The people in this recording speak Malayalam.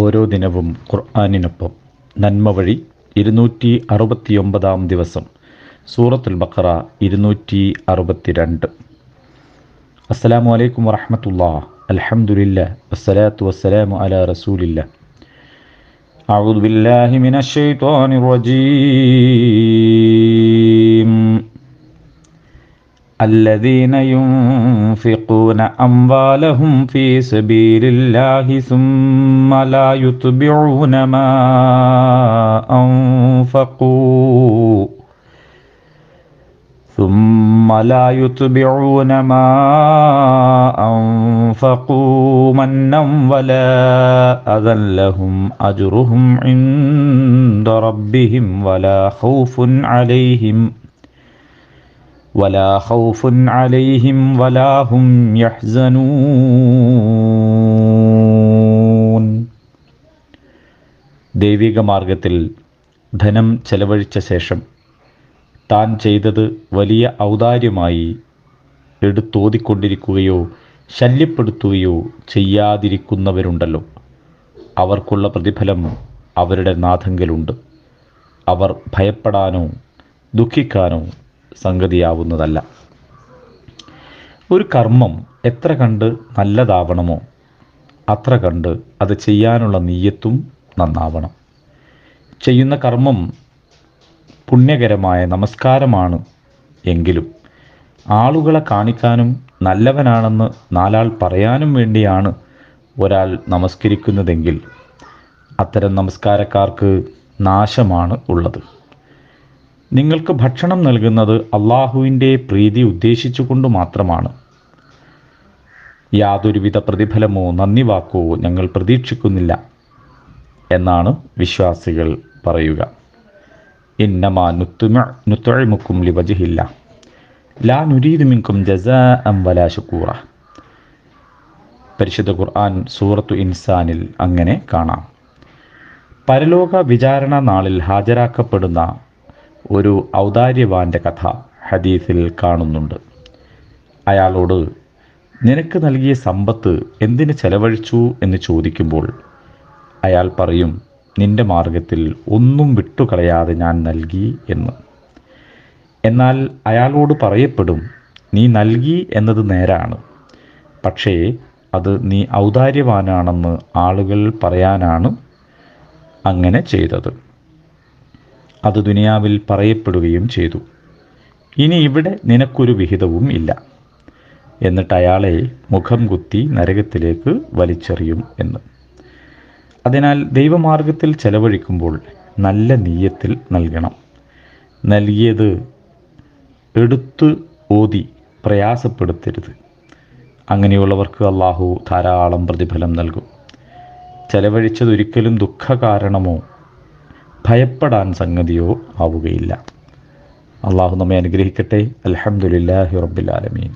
ഓരോ ദിനവും ഖുർആനിനൊപ്പം നന്മ വഴി 269 ദിവസം സൂറത്തുൽ ബഖറ 262. അസ്സലാമു അലൈക്കും വറഹ്മത്തുള്ളാഹി. അൽഹംദുലില്ലാഹ് വസ്സലാത്തു വസ്സലാമു അലാ റസൂലില്ലാഹ്. അഊദു ബില്ലാഹി മിനശ് ശൈത്വാനിർ റജീം. الذين ينفقون أموالهم في سبيل الله ثم لا يتبعون ما أنفقوا منا ولا أذى لهم أجرهم عند ربهم ولا خوف عليهم ولا هم يحزنون. ദൈവിക മാർഗത്തിൽ ധനം ചെലവഴിച്ച ശേഷം താൻ ചെയ്തത് വലിയ ഔദാര്യമായി എടുത്തോതിക്കൊണ്ടിരിക്കുകയോ ശല്യപ്പെടുത്തുകയോ ചെയ്യാതിരിക്കുന്നവരുണ്ടല്ലോ, അവർക്കുള്ള പ്രതിഫലം അവരുടെ നാഥങ്കലുണ്ട്. അവർ ഭയപ്പെടാനോ ദുഃഖിക്കാനോ സംഗതിയാവുന്നതല്ല. ഒരു കർമ്മം എത്ര കണ്ട് നല്ലതാവണമോ അത്ര കണ്ട് അത് ചെയ്യാനുള്ള നീയത്തും നന്നാവണം. ചെയ്യുന്ന കർമ്മം പുണ്യകരമായ നമസ്കാരമാണ് എങ്കിലും ആളുകളെ കാണിക്കാനും നല്ലവനാണെന്ന് നാലാൾ പറയാനും വേണ്ടിയാണ് ഒരാൾ നമസ്കരിക്കുന്നതെങ്കിൽ അത്തരം നമസ്കാരക്കാർക്ക് നാശമാണ് ഉള്ളത്. നിങ്ങൾക്ക് ഭക്ഷണം നൽകുന്നത് അള്ളാഹുവിൻ്റെ പ്രീതി ഉദ്ദേശിച്ചുകൊണ്ട് മാത്രമാണ്. യാതൊരുവിധ പ്രതിഫലമോ നന്ദി വാക്കോ ഞങ്ങൾ പ്രതീക്ഷിക്കുന്നില്ല എന്നാണ് വിശ്വാസികൾ പറയുക. ഇന്നമാ നുത്ഇമുക്കും ലിവജ്ഹില്ലാ ലാ നുരീദു മിൻകും ജസാഅൻ വലാ ശുകൂറ. പരിശുദ്ധ ഖുർആൻ സൂറത്തു ഇൻസാനിൽ അങ്ങനെ കാണാം. പരലോക വിചാരണ നാളിൽ ഹാജരാക്കപ്പെടുന്ന ഒരു ഔദാര്യവാന്റെ കഥ ഹദീസിൽ കാണുന്നുണ്ട്. അയാളോട് നിനക്ക് നൽകിയ സമ്പത്ത് എന്തിന് ചെലവഴിച്ചു എന്ന് ചോദിക്കുമ്പോൾ അയാൾ പറയും, നിന്റെ മാർഗത്തിൽ ഒന്നും വിട്ടുകളയാതെ ഞാൻ നൽകി എന്ന്. എന്നാൽ അയാളോട് പറയപ്പെടും, നീ നൽകി എന്നത് നേരാണ്, പക്ഷേ അത് നീ ഔദാര്യവാനാണെന്ന് ആളുകൾ പറയാനാണ് അങ്ങനെ ചെയ്തത്. അത് ദുനിയാവിൽ പറയപ്പെടുകയും ചെയ്തു. ഇനി ഇവിടെ നിനക്കൊരു വിഹിതവും ഇല്ല. എന്നിട്ട് അയാളെ മുഖം കുത്തി നരകത്തിലേക്ക് വലിച്ചെറിയും എന്ന്. അതിനാൽ ദൈവമാർഗത്തിൽ ചെലവഴിക്കുമ്പോൾ നല്ല നീയത്തിൽ നൽകണം. നൽകിയത് എടുത്ത് ഓതി പ്രയാസപ്പെടുത്തരുത്. അങ്ങനെയുള്ളവർക്ക് അള്ളാഹു ധാരാളം പ്രതിഫലം നൽകും. ചെലവഴിച്ചതൊരിക്കലും ദുഃഖകാരണമോ ഭയപ്പെടാൻ സംഗതിയോ ആവുകയില്ല. അള്ളാഹു നമ്മെ അനുഗ്രഹിക്കട്ടെ. അൽഹംദുലില്ലാഹി റബ്ബിൽ ആലമീൻ.